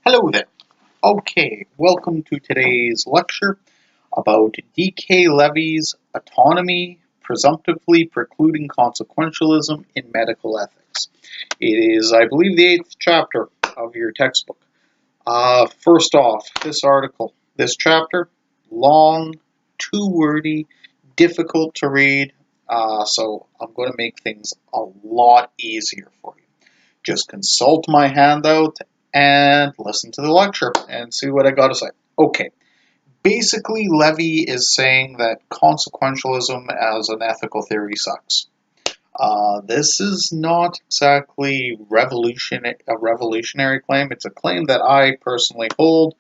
Hello there. Okay, welcome to today's lecture about D.K. Levy's Autonomy, Presumptively, Precluding Consequentialism in Medical Ethics. It is, I believe, the 8th chapter of your textbook. First off, this chapter, long, too wordy, difficult to read, so I'm going to make things a lot easier for you. Just consult my handout and listen to the lecture and see what I got to say. Okay, basically Levy is saying that consequentialism as an ethical theory sucks. This is not exactly a revolutionary claim. It's a claim that I personally hold.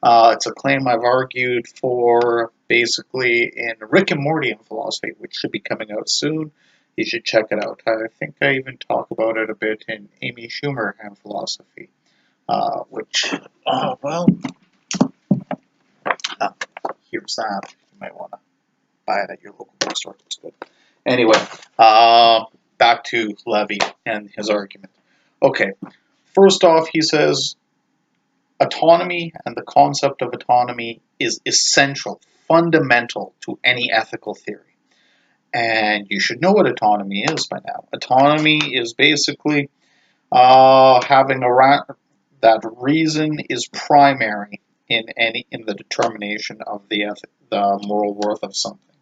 It's a claim I've argued for basically in Rick and Morty in philosophy, which should be coming out soon. You should check it out. I think I even talk about it a bit in Amy Schumer and philosophy, here's that. You might want to buy it at your local bookstore. It's good. Anyway, back to Levy and his argument. Okay, first off, he says autonomy and the concept of autonomy is essential, fundamental to any ethical theory. And you should know what autonomy is by now. Autonomy is basically having that reason is primary in the determination of the moral worth of something.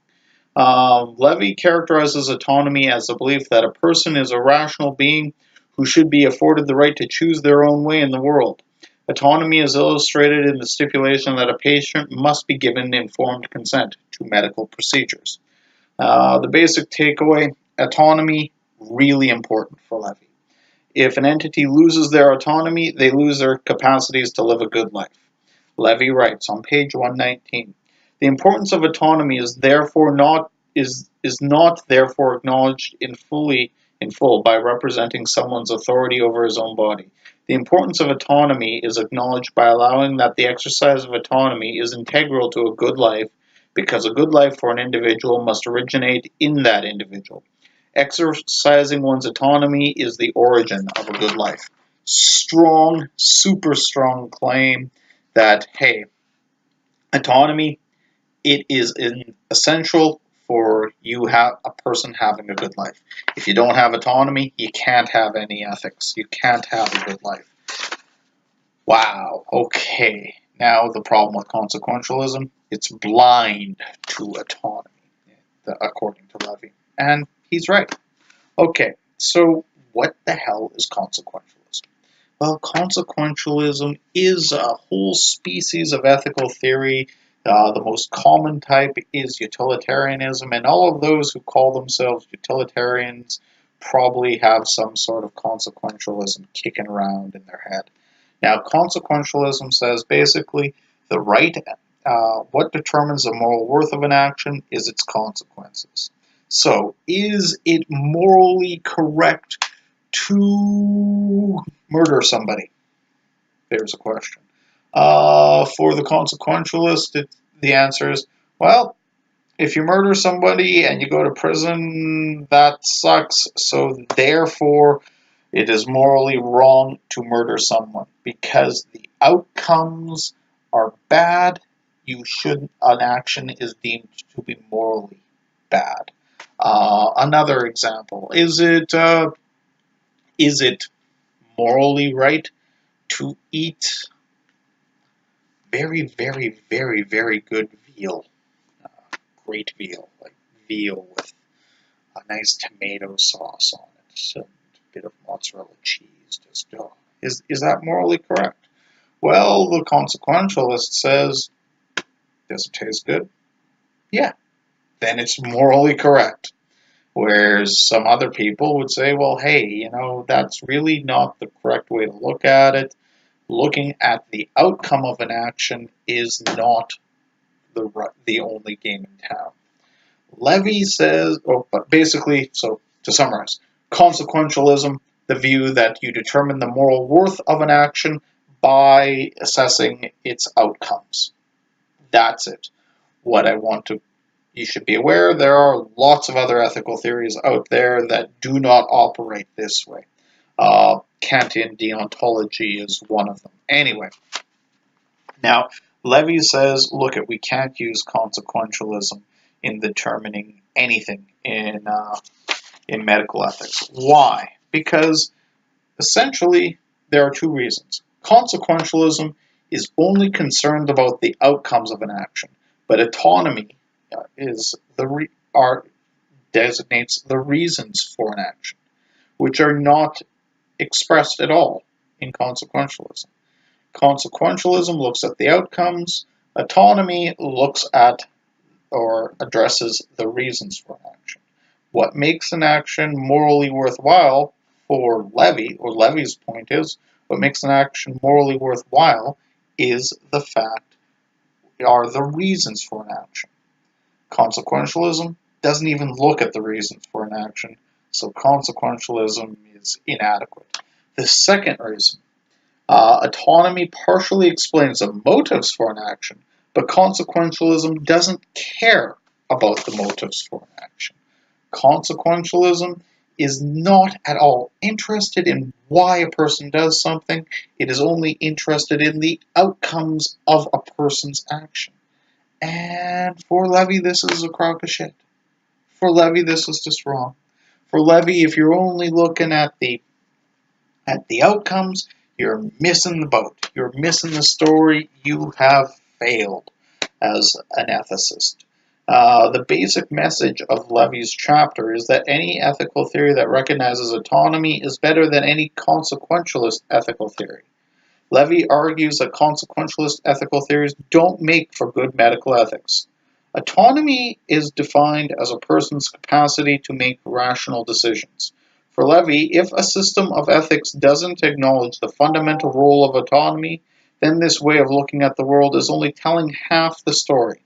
Levy characterizes autonomy as the belief that a person is a rational being who should be afforded the right to choose their own way in the world. Autonomy is illustrated in the stipulation that a patient must be given informed consent to medical procedures. The basic takeaway, autonomy, really important for Levy. If an entity loses their autonomy, they lose their capacities to live a good life. Levy writes on page 119, the importance of autonomy is not therefore acknowledged in full by representing someone's authority over his own body. The importance of autonomy is acknowledged by allowing that the exercise of autonomy is integral to a good life, because a good life for an individual must originate in that individual. Exercising one's autonomy is the origin of a good life. Strong, super strong claim that, hey, autonomy, it is essential for a person having a good life. If you don't have autonomy, you can't have any ethics. You can't have a good life. Wow, okay. Now the problem with consequentialism, it's blind to autonomy, according to Levy. And he's right. Okay, so what the hell is consequentialism? Well, consequentialism is a whole species of ethical theory. The most common type is utilitarianism, and all of those who call themselves utilitarians probably have some sort of consequentialism kicking around in their head. Now, consequentialism says basically what determines the moral worth of an action is its consequences. So, is it morally correct to murder somebody? There's a question. For the consequentialist, the answer is, well, if you murder somebody and you go to prison, that sucks, so therefore it is morally wrong to murder someone. Because the outcomes are bad, an action is deemed to be morally bad. Another example, is it morally right to eat very, very, very, very good veal? Great veal, like veal with a nice tomato sauce on it, and a bit of mozzarella cheese. Is that morally correct? Well, the consequentialist says, does it taste good? Yeah, then it's morally correct. Whereas some other people would say, well, hey, that's really not the correct way to look at it. Looking at the outcome of an action is not the only game in town. Levy says, but basically, so to summarize, consequentialism, the view that you determine the moral worth of an action by assessing its outcomes. That's it. You should be aware, there are lots of other ethical theories out there that do not operate this way. Kantian deontology is one of them. Anyway, now Levy says, look, we can't use consequentialism in determining anything in medical ethics. Why? Because essentially there are two reasons. Consequentialism is only concerned about the outcomes of an action, but autonomy is designates the reasons for an action, which are not expressed at all in consequentialism. Consequentialism looks at the outcomes. Autonomy looks at or addresses the reasons for an action. What makes an action morally worthwhile for Levy, or Levy's point is, what makes an action morally worthwhile is are the reasons for an action. Consequentialism doesn't even look at the reasons for an action, so consequentialism is inadequate. The second reason, autonomy partially explains the motives for an action, but consequentialism doesn't care about the motives for an action. Consequentialism is not at all interested in why a person does something. It is only interested in the outcomes of a person's action. And for Levy, this is a crock of shit. For Levy, this is just wrong. For Levy, if you're only looking at the outcomes, you're missing the boat. You're missing the story. You have failed as an ethicist. The basic message of Levy's chapter is that any ethical theory that recognizes autonomy is better than any consequentialist ethical theory. Levy argues that consequentialist ethical theories don't make for good medical ethics. Autonomy is defined as a person's capacity to make rational decisions. For Levy, if a system of ethics doesn't acknowledge the fundamental role of autonomy, then this way of looking at the world is only telling half the story.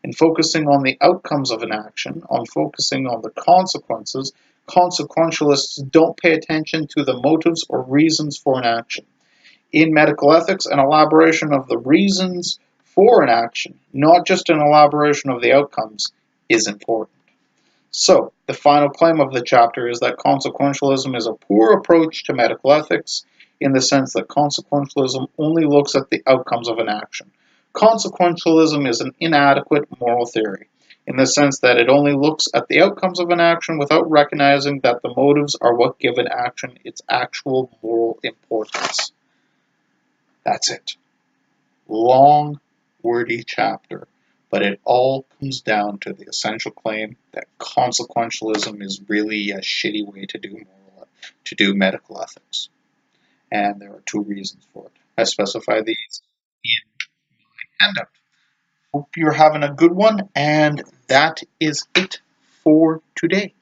In focusing on the outcomes of an action, on focusing on the consequences, consequentialists don't pay attention to the motives or reasons for an action. In medical ethics, an elaboration of the reasons for an action, not just an elaboration of the outcomes, is important. So, the final claim of the chapter is that consequentialism is a poor approach to medical ethics in the sense that consequentialism only looks at the outcomes of an action. Consequentialism is an inadequate moral theory in the sense that it only looks at the outcomes of an action without recognizing that the motives are what give an action its actual moral importance. That's it. Long, wordy chapter, but it all comes down to the essential claim that consequentialism is really a shitty way to do medical ethics. And there are two reasons for it. I specify these in my handout. Hope you're having a good one, and that is it for today.